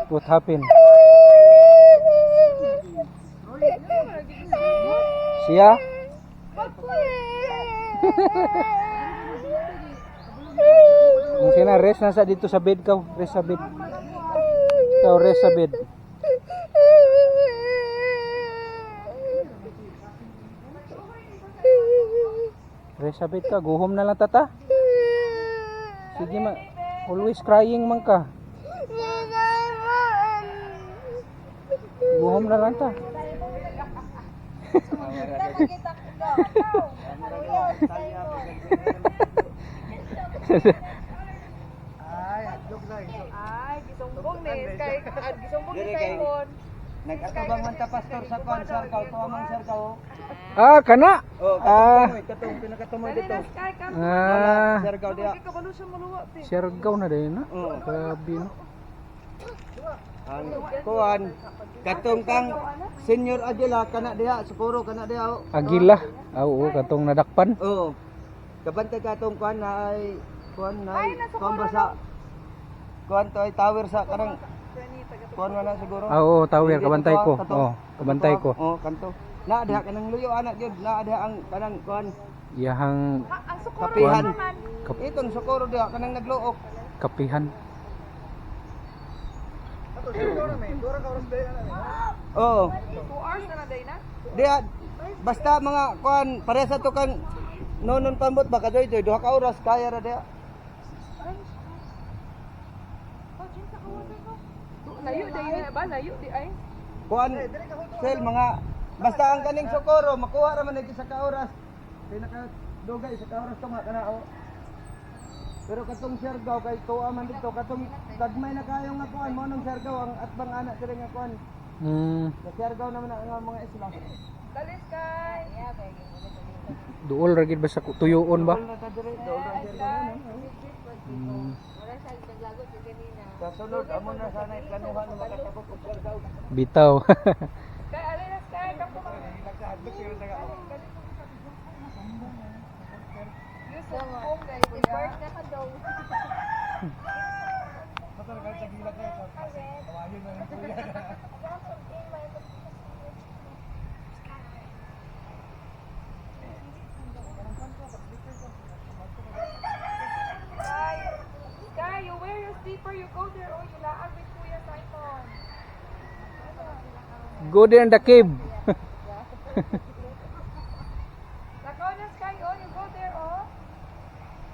What happened? Siya? Kung sina rest na sa dito sa bed ka, rest sa bed. Ikaw rest sa bed. Rest sa bed ka, guhom na lang tata. Sige ma, always crying man ka. Guhom na lang ta. Ay, gisumbong ni kay gisumbong ni Simon. Nag-atabang man ta pastor sa konsar ka, tuamang sir ka. Ah, kana. Katong pinakatumoy dito. Kay ka. Sir ka dia. Kabalo sa maluwa ti. Siargaw na din na. Grabe no. Ang kuan katong kang Senior Agila kana diha, siguro kana diha. Agila. Oo, katong nadakpan. Oo. Kabantay katong kuan na ay kuan na kuan ba sa kuan to ay tower sa kanang kuan na siguro. Oo, tower kabantay ko. Oo, kabantay ko. Oo, kanto. Na diha kanang luyo anak gyud, na diha ang kanang kuan Iyahang Ang sukuro kapihan. naman. Itong siguro diha kanang nagluok. kapihan. Oo. 2 hours na day na. Diha basta mga kuan pare sa to kan nonon pambot ba kadoy doy duha ka oras kaya ra diha. Layo day na ba? Layo di ay. Kuan sel mga basta ang kaning sokoro makuha ra man sa ka oras. Pinaka dugay sa ka oras to nga kana o. Pero katong Siargao kay tuwa man dito katong gagmay na kayo nga kuan mo nang Siargao ang atbang anak dire nga kuan. Sa Siargao naman ang mga isla. Dalis kay. Duol ra gid ba sa tuyoon ba? Dool ra ta dire, dool ra Siargao na. Sa sunod amo na sana planuhan na makatabok og Siargao. Bitaw. Kay alinas kay kapo man. Yusuf kay birth na ka daw. Kay, you wear your slipper, you go there or you laan with Kuya Simon. Go there in the cave.